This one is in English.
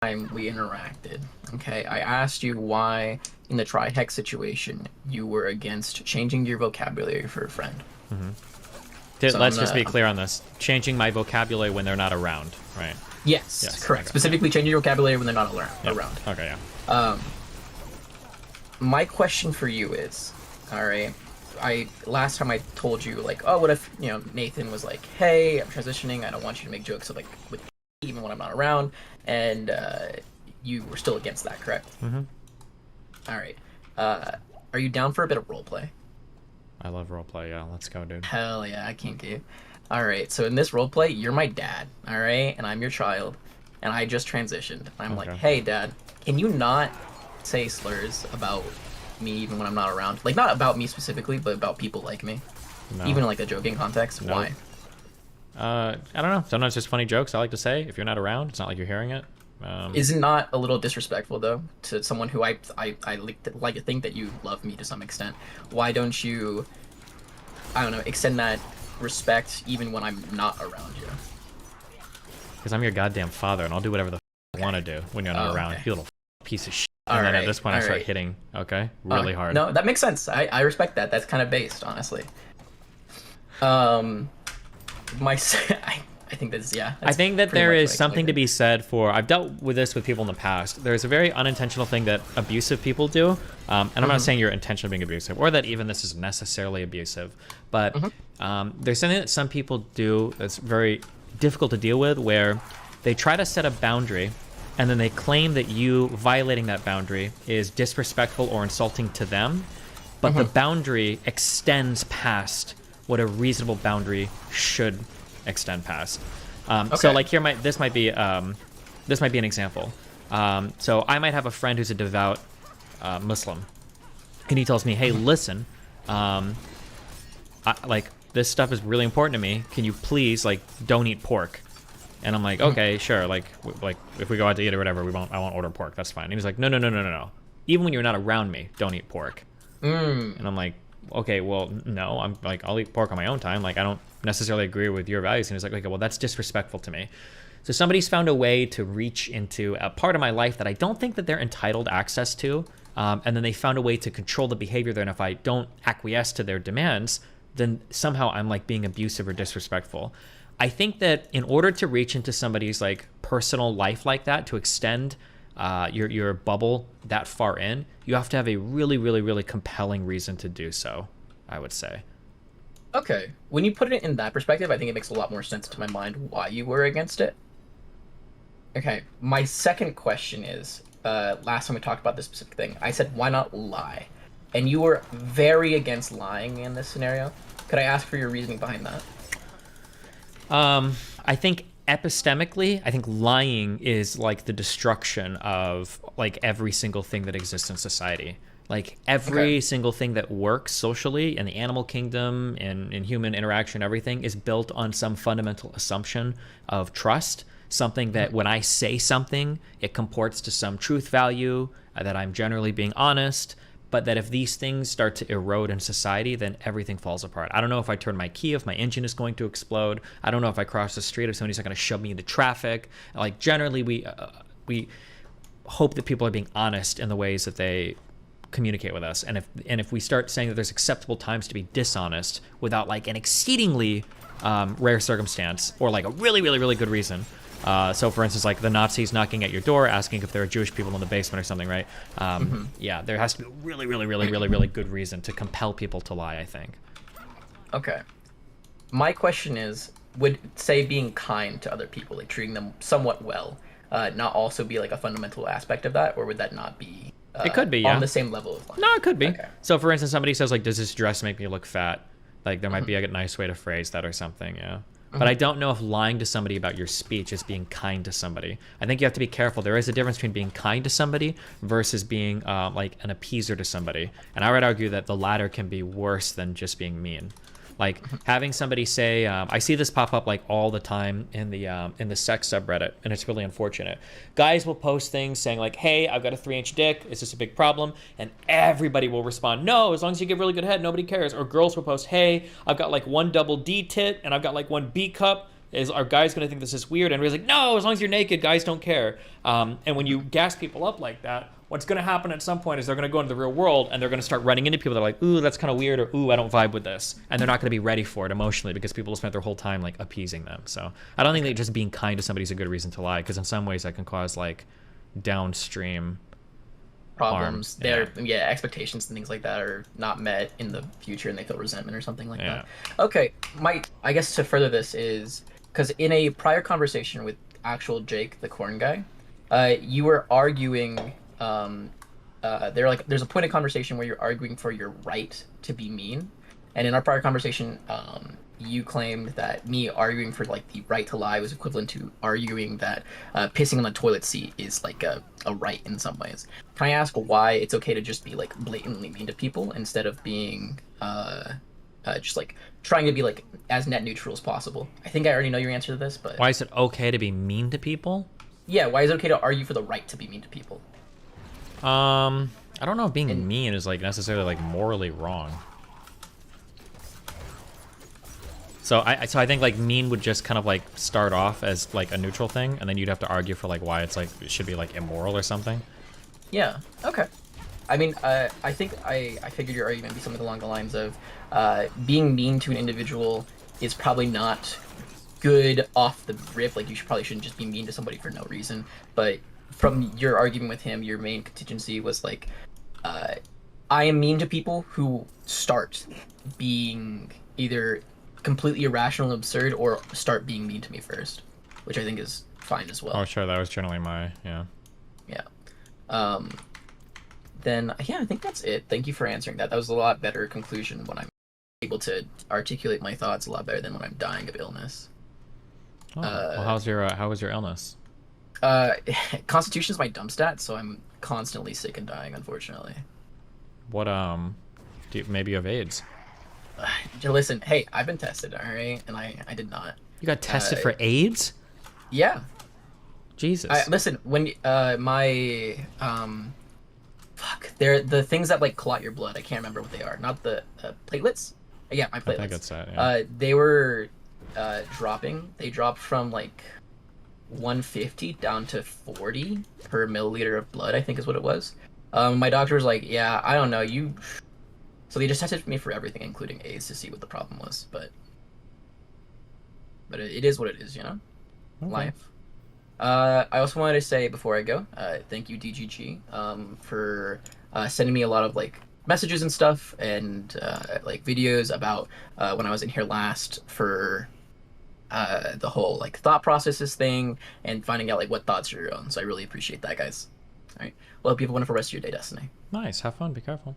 time we interacted, okay, I asked you why, in the tri-hex situation, you were against changing your vocabulary for a friend. Mm-hmm. So Let's just be clear on this. Changing my vocabulary when they're not around, right? Yes, correct. Okay. Specifically, changing your vocabulary when they're not around. Okay, yeah. My question for you is, all right, last time I told you, like, oh, what if, Nathan was like, hey, I'm transitioning, I don't want you to make jokes of, like, with even when I'm not around, and you were still against that, correct? Mm-hmm. All right. Are you down for a bit of roleplay? I love roleplay, yeah. Let's go, dude. Hell yeah, I can't get. All right, so in this roleplay, you're my dad, all right, and I'm your child, and I just transitioned. I'm like, hey, dad, can you not say slurs about me even when I'm not around? Like, not about me specifically, but about people like me. No. Even in, like, a joking context. No. Why? I don't know. Sometimes just funny jokes I like to say. If you're not around, it's not like you're hearing it. Is it not a little disrespectful, though, to someone who I like to think that you love me to some extent? Why don't you, I don't know, extend that respect even when I'm not around you? Because I'm your goddamn father, and I'll do whatever the I want to do when you're not around. You little piece of shit. And then at this point, I start hitting, really hard. No, that makes sense. I respect that. That's kind of based, honestly. I think that's, yeah. I think that there is something to be said for, I've dealt with this with people in the past. There's a very unintentional thing that abusive people do. And I'm not saying you're intentionally being abusive or that even this is necessarily abusive, but there's something that some people do that's very difficult to deal with, where they try to set a boundary and then they claim that you violating that boundary is disrespectful or insulting to them, but the boundary extends past what a reasonable boundary should extend past. So like this might be an example. So I might have a friend who's a devout Muslim, and he tells me, hey, listen, this stuff is really important to me. Can you please, like, don't eat pork? And I'm like, okay, sure. Like if we go out to eat or whatever, I won't order pork. That's fine. And he's like, no. Even when you're not around me, don't eat pork. And I'm like, okay, well, no, I'm like, I'll eat pork on my own time. Like, I don't necessarily agree with your values. And he's like, okay, well, that's disrespectful to me. So somebody's found a way to reach into a part of my life that I don't think that they're entitled access to. And then they found a way to control the behavior there. And if I don't acquiesce to their demands, then somehow I'm like being abusive or disrespectful. I think that in order to reach into somebody's like personal life like that, to extend your bubble that far in, you have to have a really, really, really compelling reason to do so, I would say. Okay. When you put it in that perspective, I think it makes a lot more sense to my mind why you were against it. Okay. My second question is, last time we talked about this specific thing, I said, why not lie? And you were very against lying in this scenario. Could I ask for your reasoning behind that? I think epistemically, I think lying is like the destruction of like every single thing that exists in society. Like every single thing that works socially in the animal kingdom, in human interaction, everything is built on some fundamental assumption of trust. Something that when I say something, it comports to some truth value, that I'm generally being honest, but that if these things start to erode in society, then everything falls apart. I don't know if I turn my key, if my engine is going to explode. I don't know if I cross the street, if somebody's not going to shove me into traffic. Like generally, we hope that people are being honest in the ways that they communicate with us. And if we start saying that there's acceptable times to be dishonest without like an exceedingly rare circumstance or like a really, really, really good reason. So for instance, like the Nazis knocking at your door, asking if there are Jewish people in the basement or something, right? Yeah, there has to be a really, really, really, really, really good reason to compel people to lie, I think. Okay. My question is, would, say, being kind to other people, like treating them somewhat well, not also be like a fundamental aspect of that, or would that not be it could be, yeah, on the same level of lying? No, it could be. Okay. So for instance, somebody says like, does this dress make me look fat? Like there might be a nice way to phrase that or something, yeah. But I don't know if lying to somebody about your speech is being kind to somebody. I think you have to be careful. There is a difference between being kind to somebody versus being like an appeaser to somebody. And I would argue that the latter can be worse than just being mean. Like having somebody say, I see this pop up like all the time in the sex subreddit, and it's really unfortunate. Guys will post things saying like, hey, I've got a 3-inch dick. Is this a big problem? And everybody will respond, no, as long as you give really good head, nobody cares. Or girls will post, hey, I've got like one double D tit and I've got like one B cup. Is are guys going to think this is weird? And everybody's like, no, as long as you're naked, guys don't care. And when you gas people up like that, what's going to happen at some point is they're going to go into the real world and they're going to start running into people that are like, ooh, that's kind of weird, or ooh, I don't vibe with this. And they're not going to be ready for it emotionally because people have spent their whole time like appeasing them. So I don't think that just being kind to somebody is a good reason to lie, because in some ways that can cause like downstream Problems. harm. Their expectations and things like that are not met in the future, and they feel resentment or something like Yeah. that. Okay, I guess to further this is because in a prior conversation with actual Jake, the corn guy, you were arguing. There's a point of conversation where you're arguing for your right to be mean, and in our prior conversation, you claimed that me arguing for like the right to lie was equivalent to arguing that pissing on the toilet seat is like a right in some ways. Can I ask why it's okay to just be like blatantly mean to people instead of being just like trying to be like as net neutral as possible? I think I already know your answer to this, but Why is it okay to be mean to people? yeah, why is it okay to argue for the right to be mean to people? I don't know if being And mean is like necessarily like morally wrong. So I think like mean would just kind of like start off as like a neutral thing, and then you'd have to argue for like why it's like it should be like immoral or something. yeah, okay. I mean, I think I figured your argument would be something along the lines of being mean to an individual is probably not good off the rip. Like, probably shouldn't just be mean to somebody for no reason. But from your argument with him, your main contingency was like, I am mean to people who start being either completely irrational and absurd or start being mean to me first, which I think is fine as well. Oh, sure, that was generally my yeah. Yeah. Then yeah, I think that's it. Thank you for answering that. That was a lot better conclusion when I'm able to articulate my thoughts a lot better than when I'm dying of illness. Oh, well, how was your illness? Constitution's my dump stat, so I'm constantly sick and dying, unfortunately. What maybe you have AIDS? Listen, hey, I've been tested, all right, and I did not. You got tested for AIDS? Yeah. Jesus. Listen, when my fuck, they're the things that like clot your blood. I can't remember what they are. Not the platelets. Yeah, my platelets. I think it's that. Yeah. They were dropping. They dropped from like 150 down to 40 per milliliter of blood, I think is what it was. My doctor was like, yeah, I don't know, you. So they just tested me for everything, including AIDS, to see what the problem was. But it is what it is, you know. Okay. Life. I also wanted to say before I go, thank you DGG for sending me a lot of like messages and stuff, and like videos about when I was in here last for the whole like thought processes thing and finding out like what thoughts are your own. So I really appreciate that, guys. All right. Well, hope you have a wonderful rest of your day, Destiny. Nice. Have fun. Be careful.